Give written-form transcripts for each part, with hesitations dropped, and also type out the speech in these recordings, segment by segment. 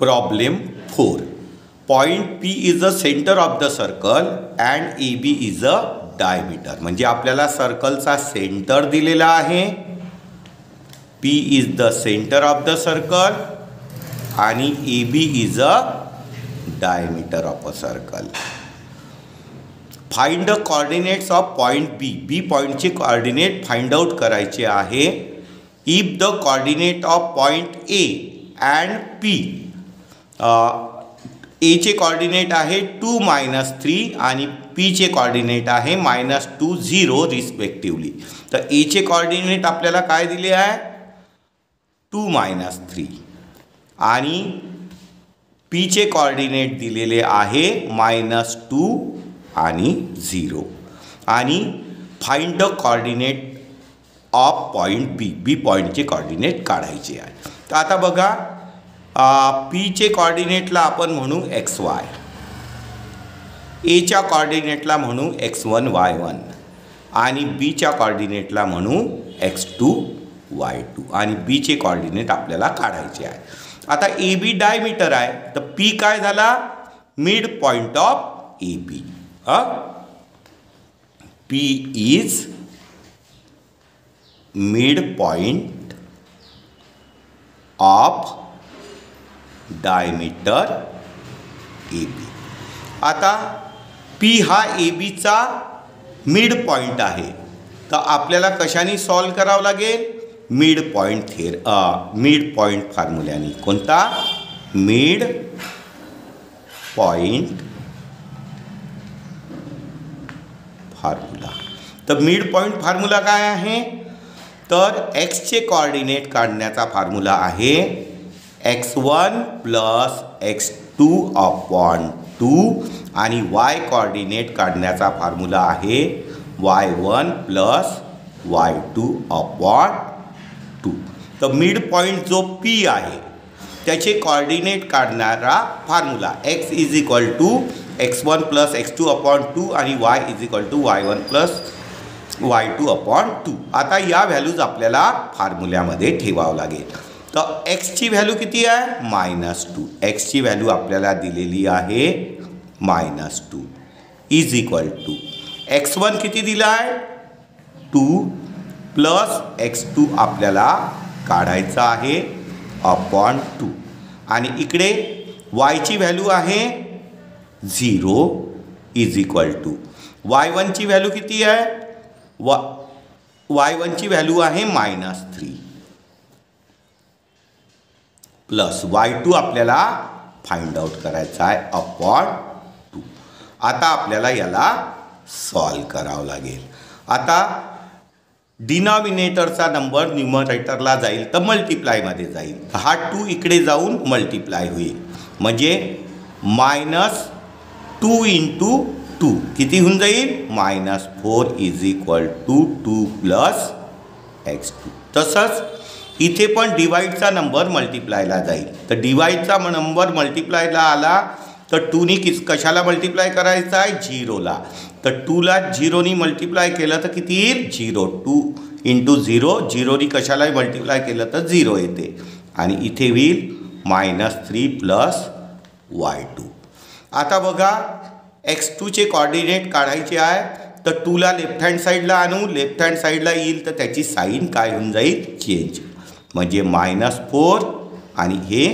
Problem 4. Point P is the center of the circle and AB is the diameter. म्हणजे आपल्याला सर्कलचा centre दिलेला आहे. P is the center of the circle आणि AB is a diameter of a circle. Find the coordinates of point B. B पॉइंटचे coordinate find out करायचे आहे. If the coordinate of point A and P A चे coordinate आहे 2 - 3 आणि P चे coordinate आहे -2 0 respectively. तर A चे कोऑर्डिनेट आपल्याला काय दिले आहे 2 - 3 आणि P चे कोऑर्डिनेट दिलेले आहे -2 आणि 0 आणि find the coordinate of point B. B पॉइंटचे कोऑर्डिनेट काढायचे आहे. तर आता बघा P चे कोऑर्डिनेटला आपण म्हणू xy, A च्या कोऑर्डिनेटला म्हणू x1 y1 आणि B च्या कोऑर्डिनेटला म्हणू x2 y2 आणि B चे कोऑर्डिनेट आपल्याला काढायचे आहे. आता AB डायमीटर आहे तर P काय झाला mid point of AB. P is mid point of diameter AB. आता P हा AB चा मिड पॉइंट आहे तर आपल्याला कशाने सॉल्व करावं लागेल मिड पॉइंट फॉर्म्युल्याने. कोणता मिड पॉइंट फॉर्म्युला. तर मिड पॉइंट फॉर्म्युला काय आहे तर x चे कोऑर्डिनेट काढण्याचा फॉर्म्युला आहे x1 + x2 अपॉन 2 आणि y कोऑर्डिनेट काढण्याचा फॉर्म्युला आहे y1 + y2 अपॉन 2. तर मिड पॉइंट जो P आहे त्याचे कोऑर्डिनेट काढणारा formula x = x1 + x2 upon 2 आणि y = y1 + y2 अपॉन 2. आता या व्हॅल्यूज आपल्याला फॉर्म्युल्यामध्ये ठेवावं लागेल. तर x ची व्हॅल्यू किती आहे -2. x ची व्हॅल्यू आपल्याला दिलेली आहे -2 = x1 किती दिला आहे 2 + x2 आपल्याला काढायचा आहे अपॉन 2 आणि इकडे y ची व्हॅल्यू आहे 0 = y1 ची व्हॅल्यू किती आहे y1 ची व्हॅल्यू आहे -3 प्लस y2 आपल्याला फाइंड आउट करायचा आहे अपॉन 2. आता आपल्याला याला सॉल्व करावं लागेल. आता डिनॉमिनेटरचा नंबर न्यूमरेटरला जाईल तर मल्टिप्लायमध्ये जाईल. हा 2 इकडे जाऊन मल्टिप्लाय होईल म्हणजे -2 × 2 किती होऊन जाईल -4 = 2 + x2. तसंच इथे पण डिवाइडचा नंबर मल्टिप्लायला जाईल. तर डिवाइडचा नंबर मल्टिप्लायला आला तर 2 नी कशाला मल्टिप्लाय करायचा आहे 0 ला. तर 2 ला 0 नी मल्टिप्लाय केलं तर किती येईल 0. 2 × 0 0 नी कशाला मल्टिप्लाय केलं तर 0 येते आणि इथे होईल -3 + y2. आता बघा x2 चे कोऑर्डिनेट काढायचे आहे तर 2 ला लेफ्ट हँड साईडला आणू. लेफ्ट हँड साईडला येईल तर त्याची साईन काय होऊन जाईल चेंज म्हणजे -4 आणि हे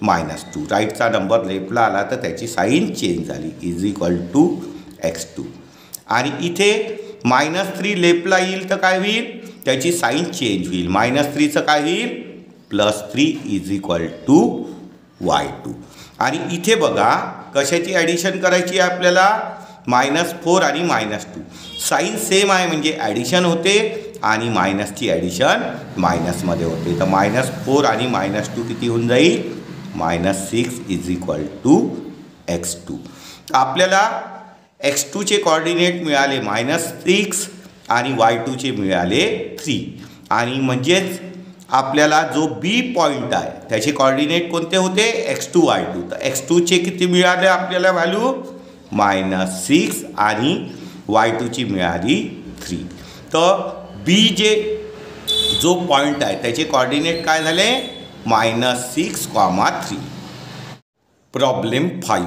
-2. राईटचा नंबर लेफ्टला आला तर त्याची साईन चेंज झाली = x2 आणि इथे -3 लेफ्टला येईल तर काय होईल त्याची साईन चेंज होईल. -3चं काय होईल +3 = y2 आणि इथे बघा कशाची ॲडिशन करायची आहे आपल्याला -4 आणि -2. साईन सेम आहे म्हणजे ॲडिशन होते आणि मायनसची ॲडिशन मायनसमध्ये होते. तर -4 आणि -2 किती होऊन जाईल -6 = x2. तर आपल्याला x2 चे कोऑर्डिनेट मिळाले -6 आणि y2 चे मिळाले 3 आणि म्हणजेच आपल्याला जो B पॉइंट आहे त्याचे कोऑर्डिनेट कोणते होते x2 y2. तर x2 चे किती मिळाले आपल्याला व्हॅल्यू -6 आणि y2 ची मिळाली 3. तर B जो पॉइंट आहे त्याचे कोऑर्डिनेट काय झाले -6, 3. Problem 5.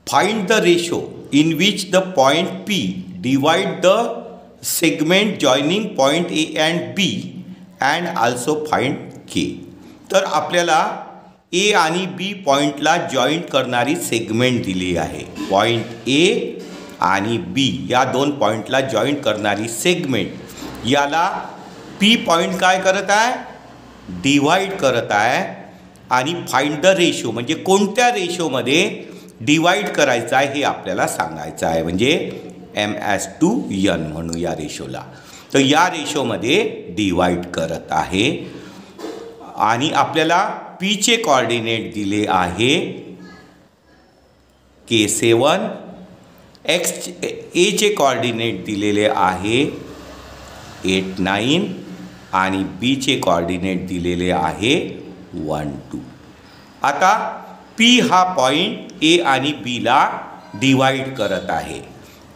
Find the ratio in which the point P divide the segment joining point A and B and also find K. तर आपल्याला A आणि B पॉइंटला जॉईंट करणारी सेगमेंट दिली आहे. पॉइंट A आणि B या दोन पॉइंटला जॉईंट करणारी सेगमेंट याला P पॉइंट काय करत आहे, डिवाइड करत आहे. आणि फाइंड द रेशो म्हणजे कोणत्या रेशोमध्ये डिवाइड करायचं आहे हे आपल्याला सांगायचं आहे. म्हणजे M/N म्हणू या रेशोला. तर या रेशोमध्ये डिवाइड करत आहे आणि आपल्याला P चे कोऑर्डिनेट दिले आहे K7, A चे कोऑर्डिनेट दिलेले आहे 8, 9 आणि B चे कोऑर्डिनेट दिलेले आहे 1, 2. आता P हा पॉइंट A आणि B ला डिवाइड करत आहे.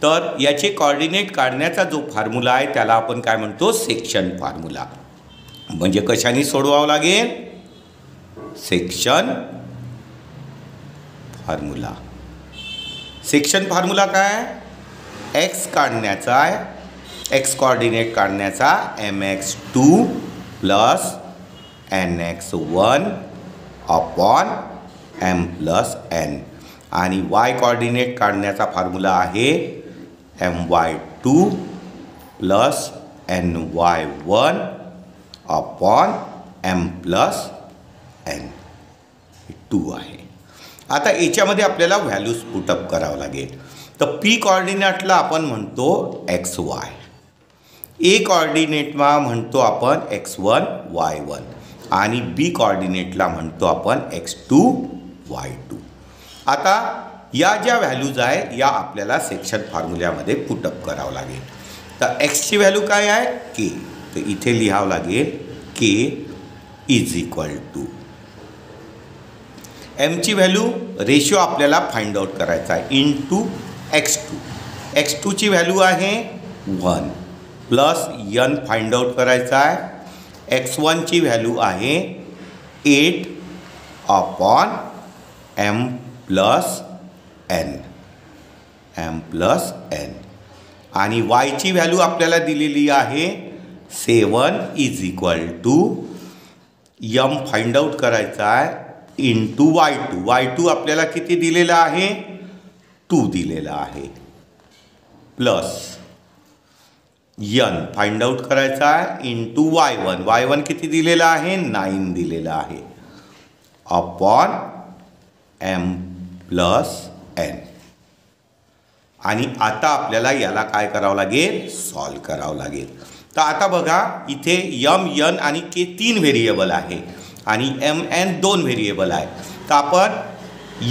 तर याचे कोऑर्डिनेट काढण्याचा जो फॉर्म्युला आहे त्याला आपण काय म्हणतो, सेक्शन फॉर्म्युला. म्हणजे कशाने सोडवावं लागेल, सेक्शन फॉर्म्युला. सेक्शन फॉर्म्युला काय, x काढण्याचा आहे, x कोऑर्डिनेट काढण्याचा mx2 plus nx1 upon m+n आणि y कोऑर्डिनेट काढण्याचा फॉर्म्युला आहे my2 plus ny1 upon m+n 2 आहे. आता याच्यामध्ये आपल्याला व्हॅल्यूज पुटअप करावं लागेल. तर P कोऑर्डिनेटला आपण म्हणतो xy, A कोऑर्डिनेटला म्हणतो आपण x1 y1 आणि B कोऑर्डिनेटला म्हणतो आपण x2 y2. आता या ज्या व्हॅल्यूज आहे या आपल्याला सेक्शन फॉर्म्युल्यामध्ये पुटअप करावं लागेल. तर एक्सची व्हॅल्यू काय आहे, k. तर इथे लिहावं लागेल k इज इक्वल टू एमची व्हॅल्यू रेशिओ आपल्याला फाइंड आउट करायचा आहे इंटू x2. x2ची व्हॅल्यू आहे 1 प्लस n फाइंड आउट करायचा आहे. x1ची व्हॅल्यू आहे 8 अपॉन m+n आणि yची व्हॅल्यू आपल्याला दिलेली आहे 7 is equal to m find out करायचा आहे इंटू y2 आपल्याला किती दिलेला आहे, 2 दिलेला आहे, प्लस n फाइंड आउट करायचा आहे इंटू y1 किती दिलेला आहे, 9 दिलेला आहे, अपॉन m+n. आणि आता आपल्याला याला काय करावं लागेल, सॉल्व करावं लागेल. तर आता बघा इथे m, n आणि k 3 व्हेरिएबल आहे आणि mn 2 व्हेरिएबल आहे. तर आपण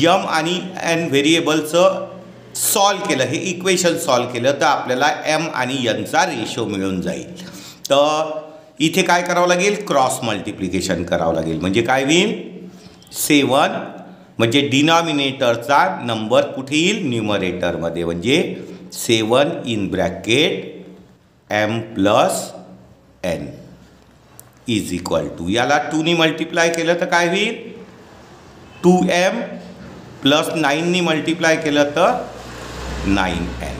m आणि n व्हेरिएबलचं सॉल्व केलं, हे इक्वेशन सॉल्व केलं तर आपल्याला m आणि n चा रेशो मिळून जाईल. तर इथे काय करावं लागेल, क्रॉस मल्टिप्लिकेशन करावं लागेल. म्हणजे काय होईल, 7 म्हणजे डिनॉमिनेटरचा नंबर कुठे येईल, न्यूमरेटरमध्ये. म्हणजे 7 in bracket m+n is equal to, याला 2 नी मल्टिप्लाय केलं तर काय होईल, 2m प्लस 9 नी मल्टिप्लाय केलं तर 9n.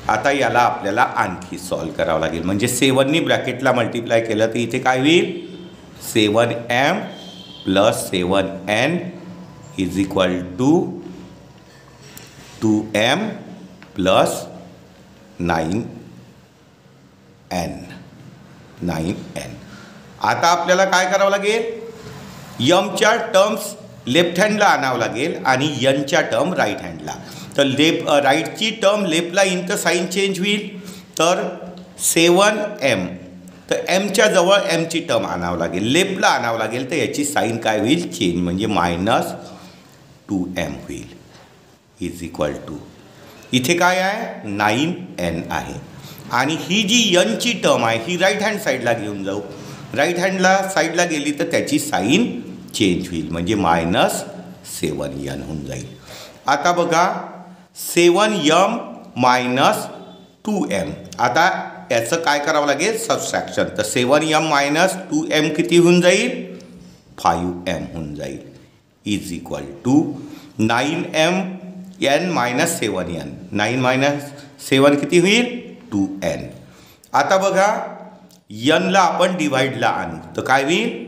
आता याला आपल्याला आणखी सॉल्व करावं लागेल. म्हणजे 7 नी ब्रॅकेटला मल्टिप्लाय केलं तर इथे काय होईल, 7m plus 7n is equal to 2m plus 9n. आता आपल्याला काय करावं लागेल, यमच्या टर्म्स लेफ्ट हँडला आणावं लागेल आणि यनच्या टर्म राईट हँडला. तर राईटची टर्म लेफ्टला येईन तर साईन चेंज होईल. तर 7m, तर एमच्या जवळ एमची टर्म आणावं लागेल, लेफ्टला आणावं लागेल. तर याची साईन काय होईल, चेंज, म्हणजे -2m होईल इज इक्वल टू, इथे काय आहे 9n आहे. आणि ही जी यनची टर्म आहे ही राईट हँड साईडला घेऊन जाऊ. राईट हँडला साईडला गेली तर त्याची साईन चेंज होईल, म्हणजे -7n होऊन जाईल. आता बघा 7m - 2m. आता याचं काय करावं लागेल, सबस्ट्रॅक्शन. तर 7m - 2m किती होऊन जाईल, 5m होऊन जाईल is equal to 9m n minus 7n. 9 minus 7 किती होईल 2n. आता बघा यनला आपण डिवाइडला आणू तर काय होईल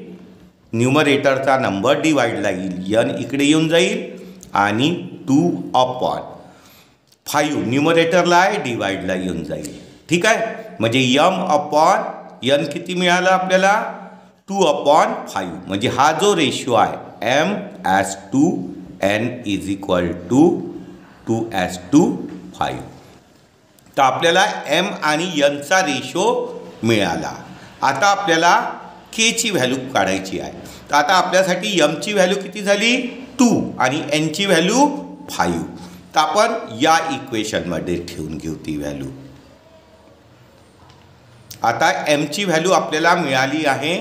न्यूमरेटरचा नंबर डिवाइडला येईल. यन इकडे येऊन जाईल आणि 2/5 न्यूमरेटरला आहे डिवाइडला येऊन जाईल. ठीक आहे म्हणजे m/n किती मिळालं आपल्याला 2/5 म्हणजे हा जो रेशो आहे m/n इज इक्वल टू 2/5. तर आपल्याला m आणि n चा रेशो मिळाला. आता आपल्याला k ची व्हॅल्यू काढायची आहे. तर आता आपल्यासाठी m ची व्हॅल्यू किती झाली 2 आणि n ची व्हॅल्यू 5. तर आपण या इक्वेशनमध्ये ठेवून घेऊ ती व्हॅल्यू. आता m ची व्हॅल्यू आपल्याला मिळाली आहे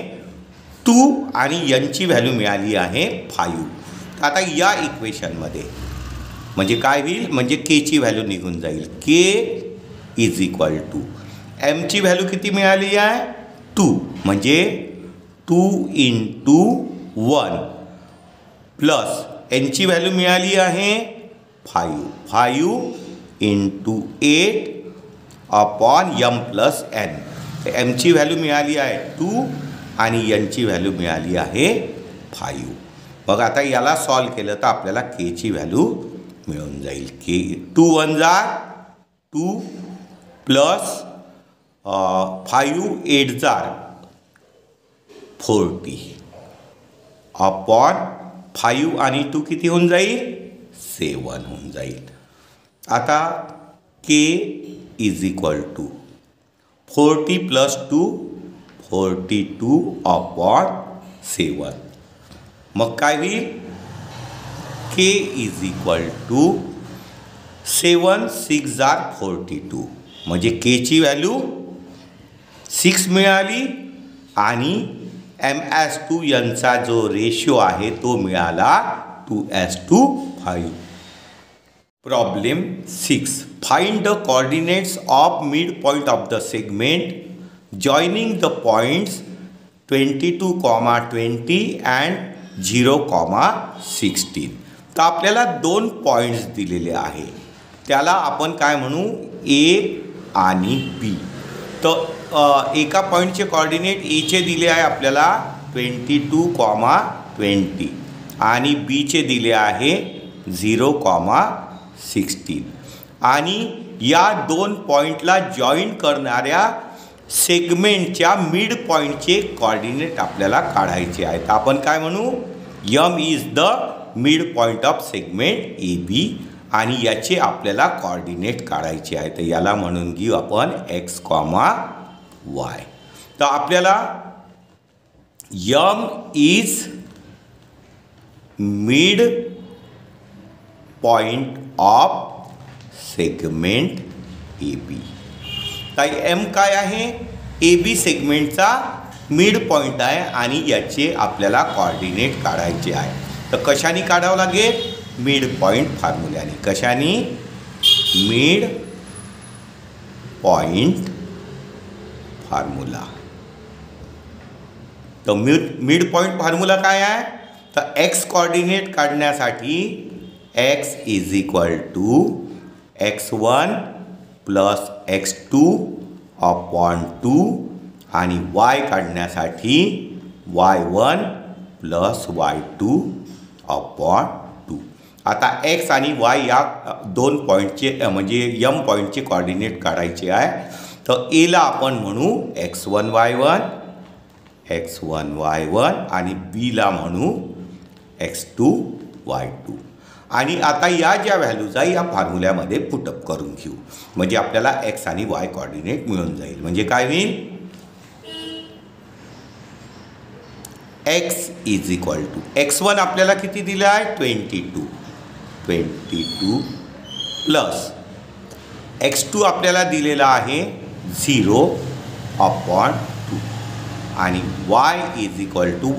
2 आणि n ची व्हॅल्यू मिळाली आहे 5. तर आता या इक्वेशनमध्ये म्हणजे काय होईल म्हणजे k ची व्हॅल्यू निघून जाईल. k is equal to m ची व्हॅल्यू किती मिळाली आहे 2 म्हणजे 2 × 1 प्लस n ची व्हॅल्यू मिळाली आहे 5 × 8/m+n. m ची व्हॅल्यू मिळाली आहे 2 आणि n ची व्हॅल्यू मिळाली आहे 5. मग आता याला सॉल्व केलं तर आपल्याला k ची व्हॅल्यू मिळून जाईल. k 2 × 1 = 2 प्लस 5 × 8 = 40/5 आणि 2 किती होऊन जाईल 7 होऊन जाईल. आता k इज इक्वल टू 40 + 2 42/7. मग काय होईल k इज इक्वल टू 7 × 6 = 42 म्हणजे k ची व्हॅल्यू 6 मिळाली आणि m/n चा जो रेशो आहे तो मिळाला 2/5. Problem 6. Find the coordinates of mid point of the segment joining the points 22,20 and 0,16. तर आपल्याला 2 पॉइंट्स दिलेले आहे त्याला आपण काय म्हणू A आणि B. तर एका पॉईंटचे कोऑर्डिनेट Aचे दिले आहे आपल्याला 22,20 आणि Bचे दिले आहे 0,16 आणि या 2 पॉईंटला जॉईन करणाऱ्या सेगमेंटच्या मिड पॉईंटचे कोऑर्डिनेट आपल्याला काढायचे आहेत. आपण काय म्हणू m is the mid point of segment AB आणि याचे आपल्याला कोऑर्डिनेट काढायचे आहेत. तर याला म्हणून घेऊ आपण x, y. तर आपल्याला m is mid point of segment AB. तर m काय आहे AB सेगमेंटचा मिड पॉइंट आहे आणि याचे आपल्याला कोऑर्डिनेट काढायचे आहे. तर कशाने काढावं लागेल मिड पॉइंट फॉर्म्युल्याने. कशाने मिड पॉइंट फॉर्म्युला. तर मिड पॉइंट फॉर्म्युला काय आहे तर x कोऑर्डिनेट काढण्यासाठी x is equal to x1 plus x2/2 आणि y काढण्यासाठी y1 प्लस y2/2. आता x आणि y या 2 पॉईंटचे म्हणजे m पॉईंटचे कोऑर्डिनेट काढायचे आहे. तर A ला आपण म्हणू x1 y1 आणि B ला म्हणू x2 y2. आणि आता या ज्या व्हॅल्यूज आहे या फॉर्म्युल्यामध्ये पुटअप करून घेऊ म्हणजे आपल्याला x आणि y कोऑर्डिनेट मिळून जाईल. म्हणजे काय होईल x is equal to x1 आपल्याला किती दिलं आहे 22 प्लस x2 आपल्याला दिलेला आहे 0/2 आणि y is equal to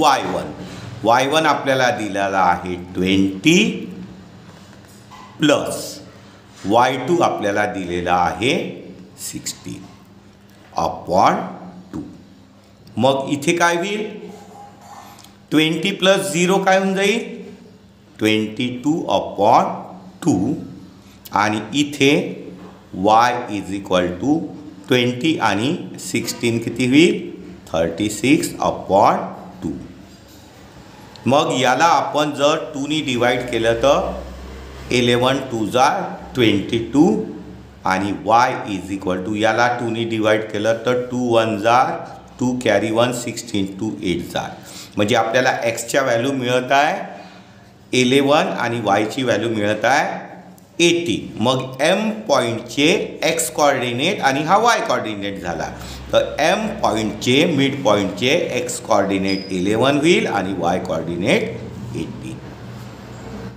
y1 आपल्याला दिलेला आहे 20 प्लस y2 आपल्याला दिलेला आहे 16/2. मग इथे काय होईल 20 + 0 काय होऊन जाईल 22/2 आणि इथे y इज इक्वल टू 20 आणि 16 किती होईल 36/2. मग याला आपण जर 2नी डिवाइड केलं तर 11 2 जा 22 आणि y इज इक्वल टू याला 2नी डिवाइड केलं तर 2 1 जा 2 कॅरी 1 16 2 8 जा. म्हणजे आपल्याला xच्या व्हॅल्यू मिळत आहे 11 आणि yची व्हॅल्यू मिळत आहे 18. मग m पॉईंटचे x कॉर्डिनेट आणि हा y कॉर्डिनेट झाला. तर m पॉईंटचे मिड पॉईंटचे x कॉर्डिनेट 11 होईल आणि y कॉर्डिनेट